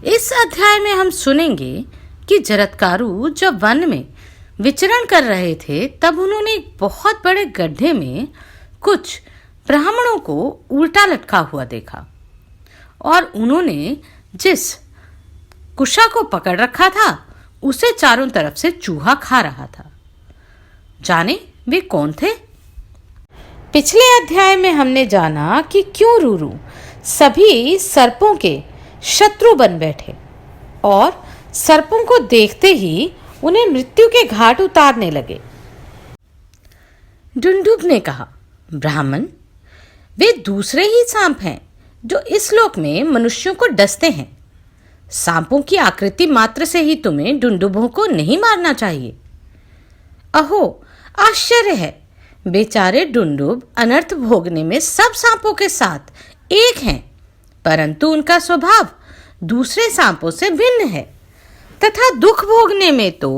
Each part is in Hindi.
इस अध्याय में हम सुनेंगे कि जरत्कारु जब वन में विचरण कर रहे थे तब उन्होंने एक बहुत बड़े गड्ढे में कुछ ब्राह्मणों को उल्टा लटका हुआ देखा और उन्होंने जिस कुशा को पकड़ रखा था उसे चारों तरफ से चूहा खा रहा था। जाने वे कौन थे? पिछले अध्याय में हमने जाना कि क्यों रूरू सभी सर्पों के शत्रु बन बैठे और सर्पों को देखते ही उन्हें मृत्यु के घाट उतारने लगे। डुंडुब ने कहा, ब्राह्मण, वे दूसरे ही सांप हैं जो इस लोक में मनुष्यों को डसते हैं। सांपों की आकृति मात्र से ही तुम्हें डुंडुबों को नहीं मारना चाहिए। अहो, आश्चर्य है, बेचारे डुंडुब अनर्थ भोगने में सब सांपों के साथ एक हैं, परंतु उनका स्वभाव दूसरे सांपों से भिन्न है तथा दुख भोगने में तो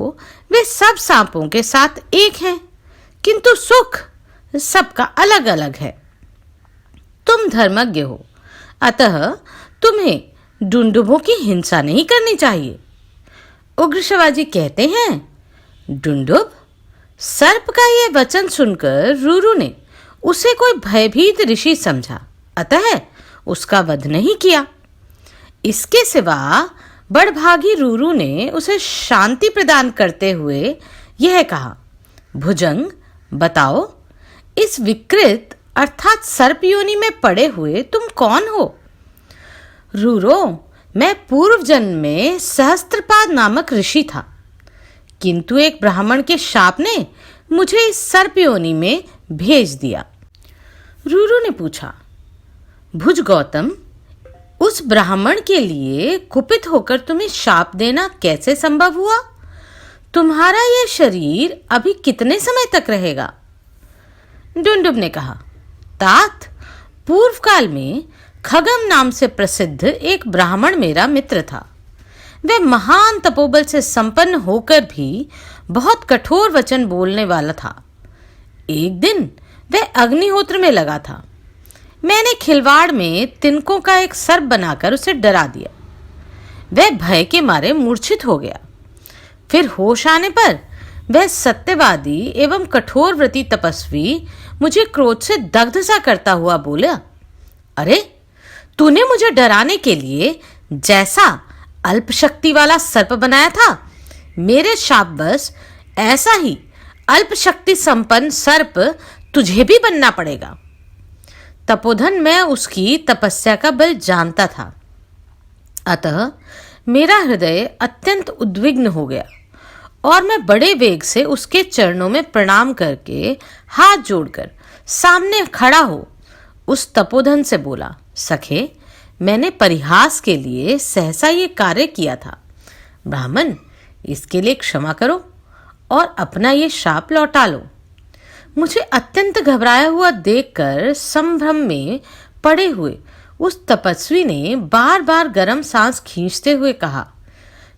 वे सब सांपों के साथ एक हैं, किंतु सुख सबका अलग अलग है। तुम धर्मज्ञ हो, अतः तुम्हें डुंडुबों की हिंसा नहीं करनी चाहिए। उग्र शिवाजी कहते हैं, डुंडुब, सर्प का यह वचन सुनकर रूरू ने उसे कोई भयभीत ऋषि समझा, अतः उसका वध नहीं किया। इसके सिवा बड़भागी रूरू ने उसे शांति प्रदान करते हुए यह कहा, भुजंग, बताओ, इस विकृत अर्थात सर्प योनि में पड़े हुए तुम कौन हो? रूरो, मैं पूर्व जन्म में सहस्त्रपाद नामक ऋषि था, किंतु एक ब्राह्मण के शाप ने मुझे इस सर्प योनि में भेज दिया। रूरू ने पूछा, भुज गौतम, उस ब्राह्मण के लिए कुपित होकर तुम्हें शाप देना कैसे संभव हुआ? तुम्हारा यह शरीर अभी कितने समय तक रहेगा? डुंडुब ने कहा, तात, पूर्व काल में खगम नाम से प्रसिद्ध एक ब्राह्मण मेरा मित्र था। वह महान तपोबल से संपन्न होकर भी बहुत कठोर वचन बोलने वाला था। एक दिन वह अग्निहोत्र में लगा था। मैंने खिलवाड़ में तिनकों का एक सर्प बनाकर उसे डरा दिया। वह भय के मारे मूर्छित हो गया। फिर होश आने पर वह सत्यवादी एवं कठोर व्रती तपस्वी मुझे क्रोध से दग्ध सा करता हुआ बोला, अरे, तूने मुझे डराने के लिए जैसा अल्प शक्ति वाला सर्प बनाया था, मेरे शापवश ऐसा ही अल्प शक्ति संपन्न सर्प तुझे भी बनना पड़ेगा। तपोधन मैं उसकी तपस्या का बल जानता था, अतः मेरा हृदय अत्यंत उद्विग्न हो गया और मैं बड़े वेग से उसके चरणों में प्रणाम करके हाथ जोड़कर सामने खड़ा हो उस तपोधन से बोला, सखे, मैंने परिहास के लिए सहसा ये कार्य किया था। ब्राह्मण, इसके लिए क्षमा करो और अपना ये शाप लौटा लो। मुझे अत्यंत घबराया हुआ देखकर संभ्रम में पड़े हुए उस तपस्वी ने बार बार गर्म सांस खींचते हुए कहा,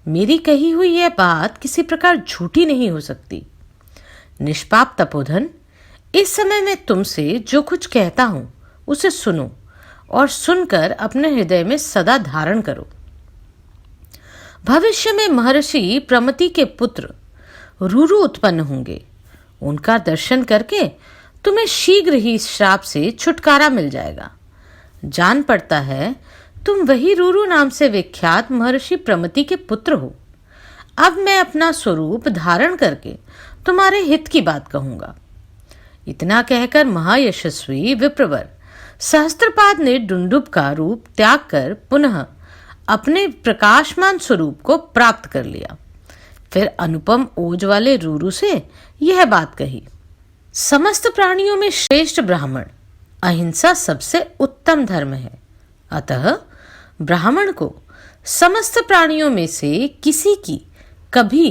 मेरी कही हुई यह बात किसी प्रकार झूठी नहीं हो सकती। निष्पाप तपोधन, इस समय मैं तुमसे जो कुछ कहता हूं उसे सुनो और सुनकर अपने हृदय में सदा धारण करो। भविष्य में महर्षि प्रमति के पुत्र रूरू उत्पन्न होंगे। उनका दर्शन करके तुम्हें शीघ्र ही इस श्राप से छुटकारा मिल जाएगा। जान पड़ता है तुम वही रूरू नाम से विख्यात महर्षि प्रमति के पुत्र हो। अब मैं अपना स्वरूप धारण करके तुम्हारे हित की बात कहूंगा। इतना कहकर महायशस्वी विप्रवर सहस्त्रपाद ने डुंडुब का रूप त्याग कर पुनः अपने प्रकाशमान स्वरूप को प्राप्त कर लिया। फिर अनुपम ओज वाले रूरू से यह बात कही, समस्त प्राणियों में श्रेष्ठ ब्राह्मण, अहिंसा सबसे उत्तम धर्म है। अतः ब्राह्मण को समस्त प्राणियों में से किसी की कभी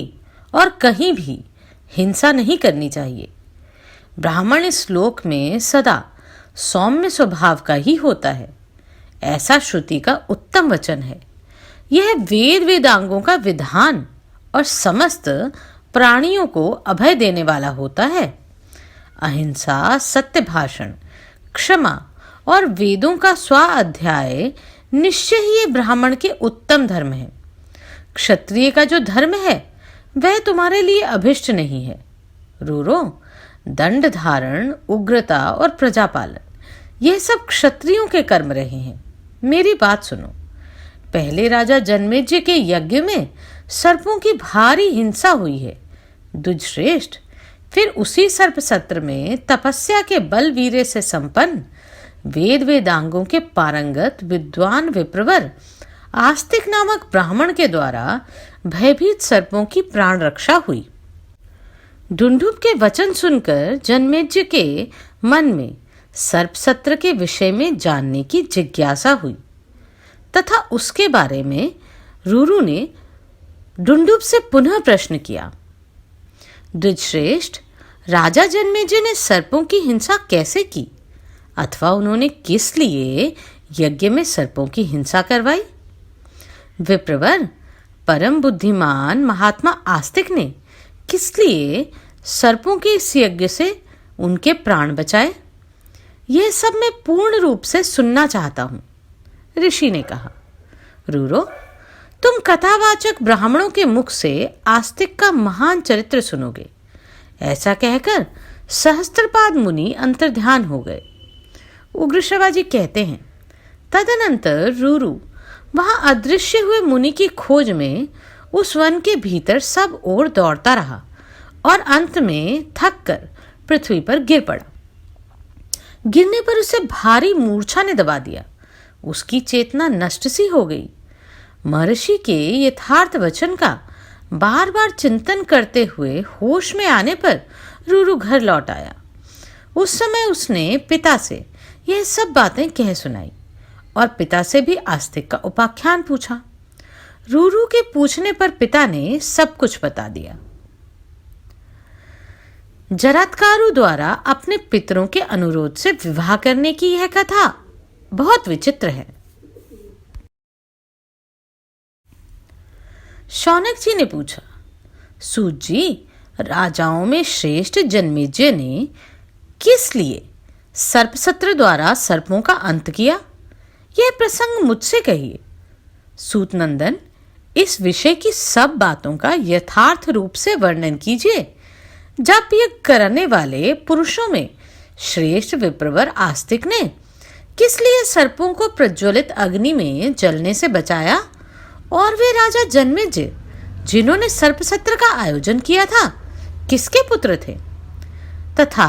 और कहीं भी हिंसा नहीं करनी चाहिए। ब्राह्मण इस लोक में सदा सौम्य स्वभाव का ही होता है, ऐसा श्रुति का उत्तम वचन है। यह वेद वेदांगों का विधान और समस्त प्राणियों को अभय देने वाला होता है। अहिंसा, सत्य भाषण, क्षमा और वेदों का स्वाध्याय निश्चय ही ये ब्राह्मण के उत्तम धर्म है। क्षत्रिय का जो धर्म है वह तुम्हारे लिए अभिष्ट नहीं है। रूरो, दंड धारण, उग्रता और प्रजापालन यह सब क्षत्रियों के कर्म रहे हैं। मेरी बात सुनो। पहले राजा जन्मेजय के यज्ञ में सर्पों की भारी हिंसा हुई है। द्विजश्रेष्ठ, फिर उसी सर्प सत्र में तपस्या के बल वीर्य से संपन्न वेद वेदांगों के पारंगत विद्वान विप्रवर आस्तिक नामक ब्राह्मण के द्वारा भयभीत सर्पों की प्राण रक्षा हुई। ढुंढुब के वचन सुनकर जन्मेजय के मन में सर्प सत्र के विषय में जानने की जिज्ञासा हुई तथा उसके बारे में रूरू ने ढुंढुब से पुनः प्रश्न किया। द्विजश्रेष्ठ, राजा जन्मेजय ने सर्पों की हिंसा कैसे की अथवा उन्होंने किस लिए यज्ञ में सर्पों की हिंसा करवाई? विप्रवर, परम बुद्धिमान महात्मा आस्तिक ने किस लिए सर्पों के इस यज्ञ से उनके प्राण बचाए? यह सब मैं पूर्ण रूप से सुनना चाहता हूं। ऋषि ने कहा। रूरो, तुम कथावाचक ब्राह्मणों के मुख से आस्तिक का महान चरित्र सुनोगे। ऐसा कहकर सहस्त्रपाद मुनि अंतर्ध्यान हो गए। उग्रश्रवाजी कहते हैं, तदनंतर रूरू वहां अदृश्य हुए मुनि की खोज में उस वन के भीतर सब ओर दौड़ता रहा और अंत में थक कर पृथ्वी पर गिर पड़ा। गिरने पर उसे भारी मूर्छा ने दबा दिया। उसकी चेतना नष्ट सी हो गई। महर्षि के यथार्थ वचन का बार बार चिंतन करते हुए होश में आने पर रूरू घर लौट आया। उस समय उसने पिता से यह सब बातें कह सुनाई और पिता से भी आस्तिक का उपाख्यान पूछा। रूरू के पूछने पर पिता ने सब कुछ बता दिया। जरत्कारु द्वारा अपने पितरों के अनुरोध से विवाह करने की यह कथा बहुत विचित्र है। शौनक जी ने पूछा, सूत जी, राजाओं में श्रेष्ठ जन्मेजय ने किस लिए सर्प सत्र द्वारा सर्पों का अंत किया? यह प्रसंग मुझसे कहिए। सूत नंदन, इस विषय की सब बातों का यथार्थ रूप से वर्णन कीजिए। जब यह करने वाले पुरुषों में श्रेष्ठ विप्रवर आस्तिक ने किस लिए सर्पों को प्रज्वलित अग्नि में जलने से बचाया और वे राजा जन्मेजय जिन्होंने सर्प सत्र का आयोजन किया था किसके पुत्र थे तथा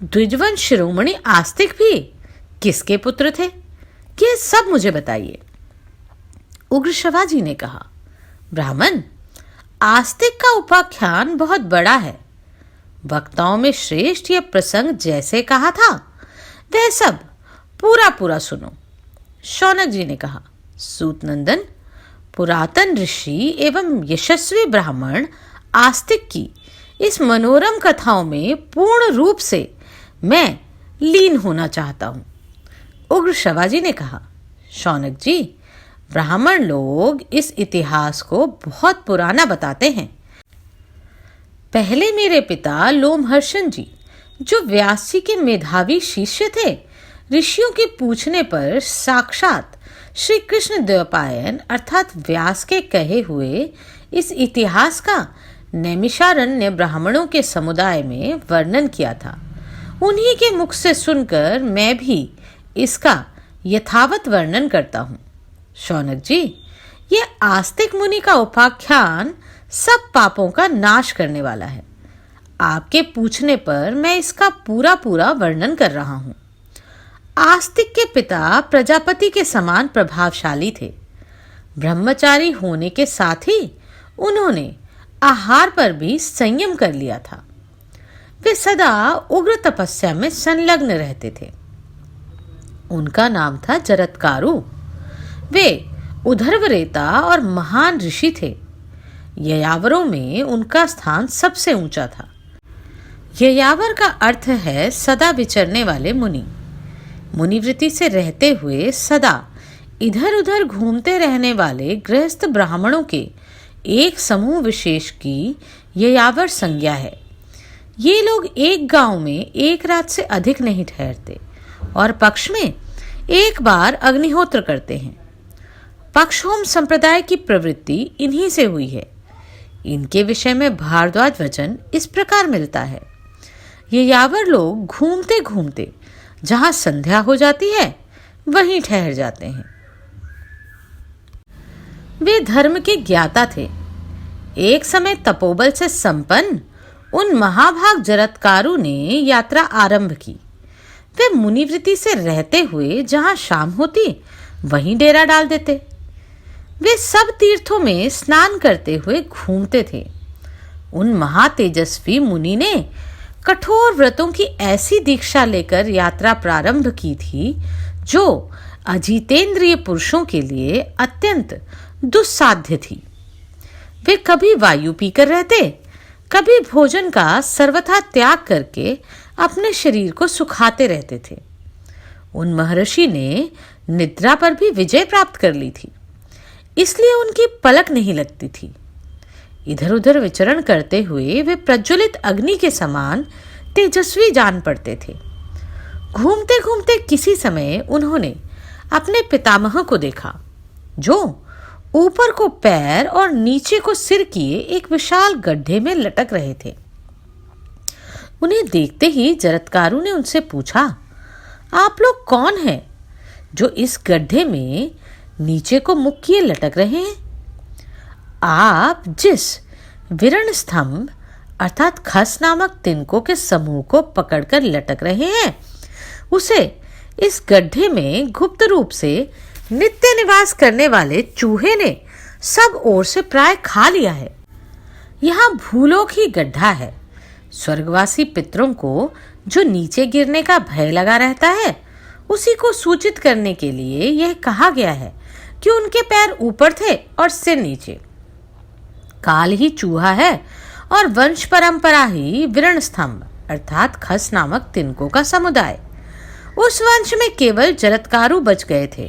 द्विजवंश शिरोमणि आस्तिक भी किसके पुत्र थे? ये सब मुझे बताइए। उग्रश्रवाजी ने कहा, ब्राह्मण, आस्तिक का उपाख्यान बहुत बड़ा है। वक्ताओं में श्रेष्ठ यह प्रसंग जैसे कहा था वह सब पूरा पूरा सुनो। शौनक जी ने कहा, सूत नंदन, पुरातन ऋषि एवं यशस्वी ब्राह्मण आस्तिक की इस मनोरम कथाओं में पूर्ण रूप से मैं लीन होना चाहता हूं। उग्रश्रवाजी ने कहा, शौनक जी, ब्राह्मण लोग इस इतिहास को बहुत पुराना बताते हैं। पहले मेरे पिता लोमहर्षण जी, जो व्यास जी के मेधावी शिष्य थे, ऋषियों के पूछने पर साक्षात श्री कृष्ण द्वैपायन अर्थात व्यास के कहे हुए इस इतिहास का नैमिषारण्य ब्राह्मणों के समुदाय में वर्णन किया था। उन्हीं के मुख से सुनकर मैं भी इसका यथावत वर्णन करता हूँ। शौनक जी, यह आस्तिक मुनि का उपाख्यान सब पापों का नाश करने वाला है। आपके पूछने पर मैं इसका पूरा पूरा वर्णन कर रहा हूँ। आस्तिक के पिता प्रजापति के समान प्रभावशाली थे। ब्रह्मचारी होने के साथ ही उन्होंने आहार पर भी संयम कर लिया था। वे सदा उग्र तपस्या में संलग्न रहते थे। उनका नाम था जरत्कारु। वे उधर्वरेता और महान ऋषि थे। ययावरों में उनका स्थान सबसे ऊंचा था। ययावर का अर्थ है सदा विचरने वाले मुनि। मुनिवृत्ति से रहते हुए सदा इधर उधर घूमते रहने वाले गृहस्थ ब्राह्मणों के एक समूह विशेष की ययावर संज्ञा है। ये लोग एक गांव में एक रात से अधिक नहीं ठहरते और पक्ष में एक बार अग्निहोत्र करते हैं। पक्षहोम संप्रदाय की प्रवृत्ति इन्हीं से हुई है। इनके विषय में भारद्वाज वचन इस प्रकार मिलता है। ये यावर लोग घूमते घूमते जहां संध्या हो जाती है वहीं ठहर जाते हैं। वे धर्म के ज्ञाता थे। एक समय तपोबल से संपन्न उन महाभाग जरत्कारु ने यात्रा आरंभ की। वे मुनिवृत्ति से रहते हुए जहां शाम होती वहीं डेरा डाल देते। वे सब तीर्थों में स्नान करते हुए घूमते थे। उन महातेजस्वी मुनि ने कठोर व्रतों की ऐसी दीक्षा लेकर यात्रा प्रारंभ की थी जो अजितेंद्रिय पुरुषों के लिए अत्यंत दुस्साध्य थी। वे कभी वायु पीकर रहते, कभी भोजन का सर्वथा त्याग करके अपने शरीर को सुखाते रहते थे। उन महर्षि ने निद्रा पर भी विजय प्राप्त कर ली थी, इसलिए उनकी पलक नहीं लगती थी। इधर उधर विचरण करते हुए वे प्रज्वलित अग्नि के समान तेजस्वी जान पड़ते थे। घूमते घूमते किसी समय उन्होंने अपने पितामह को देखा, जो ऊपर को पैर और नीचे को सिर किए एक विशाल गड्ढे में लटक रहे थे। उन्हें देखते ही जरत्कारु ने उनसे पूछा, आप लोग कौन हैं जो इस गड्ढे में नीचे को मुख किए लटक रहे हैं? आप जिस विरण स्तंभ अर्थात खस नामक तिनकों के समूह को पकड़कर लटक रहे हैं, उसे इस गड्ढे में गुप्त रूप से नित्य निवास करने वाले चूहे ने सब ओर से प्राय खा लिया है। यहाँ भूलोक ही गड्ढा है। स्वर्गवासी पितरों को जो नीचे गिरने का भय लगा रहता है, उसी को सूचित करने के लिए यह कहा गया है कि उनके पैर ऊपर थे और सिर नीचे। काल ही चूहा है और वंश परंपरा ही विरण स्तंभ अर्थात खस नामक तिनकों का समुदाय। उस वंश में केवल जरत्कारु बच गए थे,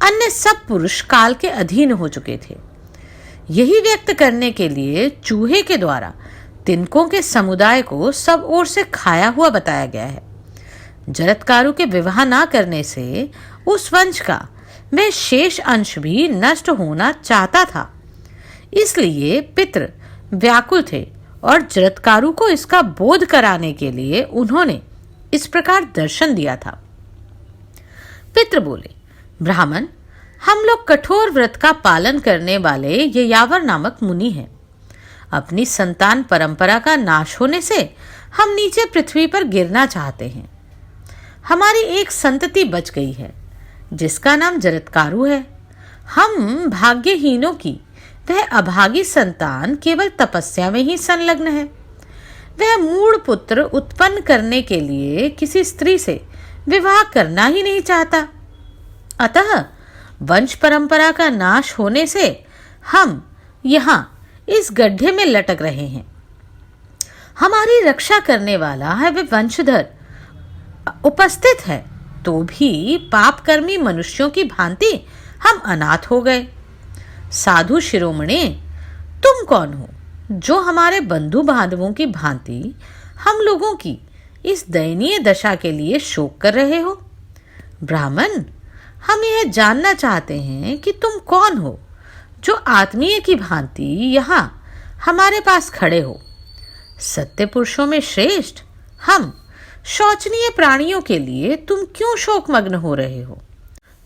अन्य सब पुरुष काल के अधीन हो चुके थे। यही व्यक्त करने के लिए चूहे के द्वारा तिनकों के समुदाय को सब ओर से खाया हुआ बताया गया है। जरत्कारु के विवाह न करने से उस वंश का वह शेष अंश भी नष्ट होना चाहता था, इसलिए पितृ व्याकुल थे और जरत्कारु को इसका बोध कराने के लिए उन्होंने इस प्रकार दर्शन दिया था। पितृ बोले, ब्राह्मण, हम लोग कठोर व्रत का पालन करने वाले ये यावर नामक मुनि हैं। अपनी संतान परंपरा का नाश होने से हम नीचे पृथ्वी पर गिरना चाहते हैं। हमारी एक संतति बच गई है जिसका नाम जरत्कारु है। हम भाग्यहीनों की वह अभागी संतान केवल तपस्या में ही संलग्न है। वह मूढ़ पुत्र उत्पन्न करने के लिए किसी स्त्री से विवाह करना ही नहीं चाहता। अतः वंश परंपरा का नाश होने से हम यहाँ इस गड्ढे में लटक रहे हैं। हमारी रक्षा करने वाला है वे वंशधर उपस्थित है, तो भी पापकर्मी मनुष्यों की भांति हम अनाथ हो गए। साधु शिरोमणे, तुम कौन हो जो हमारे बंधु बांधवों की भांति हम लोगों की इस दयनीय दशा के लिए शोक कर रहे हो? ब्राह्मण, हम यह जानना चाहते हैं कि तुम कौन हो जो आत्मीय की भांति यहाँ हमारे पास खड़े हो। सत्य पुरुषों में श्रेष्ठ हम शोचनीय प्राणियों के लिए तुम क्यों शोकमग्न हो रहे हो?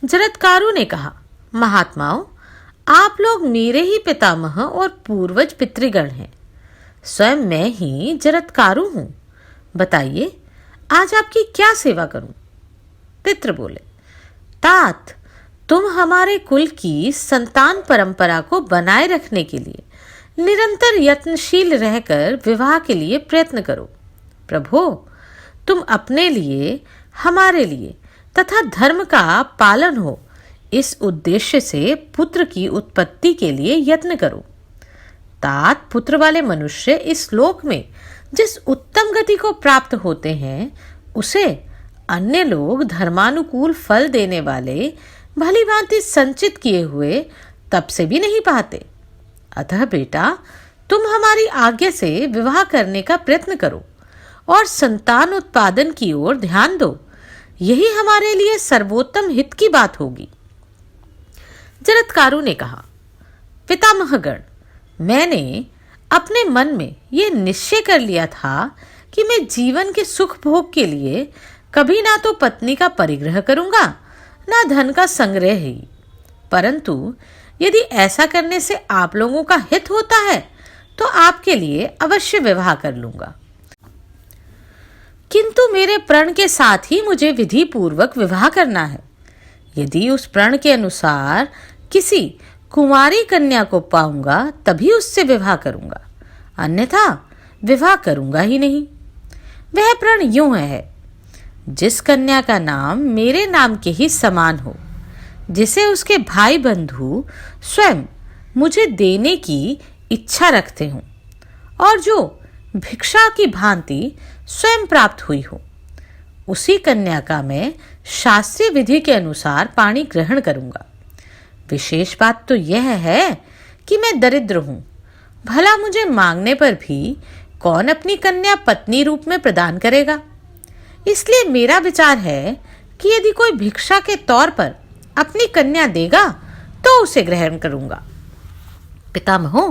जरत्कारु ने कहा, महात्माओं, आप लोग मेरे ही पितामह और पूर्वज पितृगण हैं। स्वयं मैं ही जरत्कारु हूँ। बताइए, आज आपकी क्या सेवा करूं? पितृ बोले, तात, तुम हमारे कुल की संतान परंपरा को बनाए रखने के लिए निरंतर यत्नशील रहकर विवाह के लिए प्रयत्न करो। प्रभो, तुम अपने लिए, हमारे लिए तथा धर्म का पालन हो, इस उद्देश्य से पुत्र की उत्पत्ति के लिए यत्न करो। तात, पुत्र वाले मनुष्य इस लोक में जिस उत्तम गति को प्राप्त होते हैं, उसे अन्य लोग धर्मानुकूल फल देने वाले भली भांति संचित किए हुए तब से भी नहीं पाते। अतः बेटा, तुम हमारी आज्ञा से विवाह करने का प्रयत्न करो और संतान उत्पादन की ओर ध्यान दो। यही हमारे लिए सर्वोत्तम हित की बात होगी। जरत्कारु ने कहा, पितामहगण, मैंने अपने मन में यह निश्चय कर लिया था कि मैं जीवन के सुख भोग के लिए कभी ना तो पत्नी का परिग्रह करूंगा, ना धन का संग्रह ही। परंतु यदि ऐसा करने से आप लोगों का हित होता है तो आपके लिए अवश्य विवाह कर लूंगा। किंतु मेरे प्रण के साथ ही मुझे विधि पूर्वक विवाह करना है। यदि उस प्रण के अनुसार किसी कुंवारी कन्या को पाऊंगा तभी उससे विवाह करूंगा, अन्यथा विवाह करूंगा ही नहीं। वह प्रण यूं है, जिस कन्या का नाम मेरे नाम के ही समान हो, जिसे उसके भाई बंधु स्वयं मुझे देने की इच्छा रखते हों और जो भिक्षा की भांति स्वयं प्राप्त हुई हो, उसी कन्या का मैं शास्त्रीय विधि के अनुसार पाणी ग्रहण करूंगा। विशेष बात तो यह है कि मैं दरिद्र हूं, भला मुझे मांगने पर भी कौन अपनी कन्या पत्नी रूप में प्रदान करेगा। इसलिए मेरा विचार है कि यदि कोई भिक्षा के तौर पर अपनी कन्या देगा तो उसे ग्रहण करूंगा। पितामहों,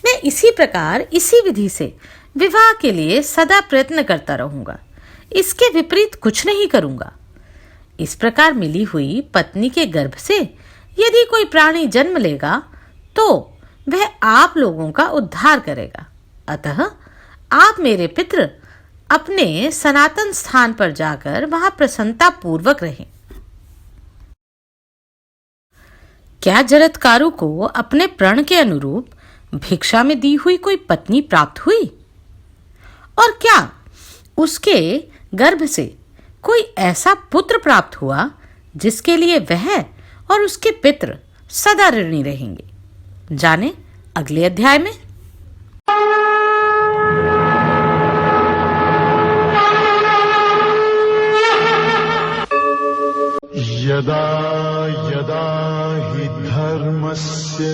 मैं इसी प्रकार इसी विधि से विवाह के लिए सदा प्रयत्न करता रहूंगा, इसके विपरीत कुछ नहीं करूंगा। इस प्रकार मिली हुई पत्नी के गर्भ से यदि कोई प्राणी जन्म लेगा तो वह आप लोगों का उद्धार करेगा। अतः आप मेरे पितृ अपने सनातन स्थान पर जाकर वहां प्रसन्नता पूर्वक रहें। क्या जरत्कारु को अपने प्रण के अनुरूप भिक्षा में दी हुई कोई पत्नी प्राप्त हुई? और क्या उसके गर्भ से कोई ऐसा पुत्र प्राप्त हुआ जिसके लिए वह और उसके पितृ सदा ऋणी रहेंगे? जाने अगले अध्याय में। यदा यदा हि धर्मस्य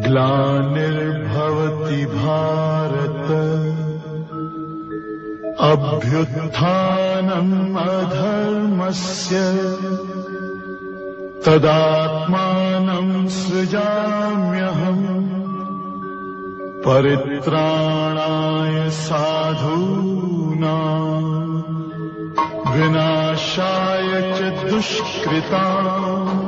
ग्लानिर्भवति भारत अभ्युत्थानम् अधर्मस्य तदात्मानं सृजाम्यहम् परित्राणाय साधूनां विनाशाय च दुष्कृताम्।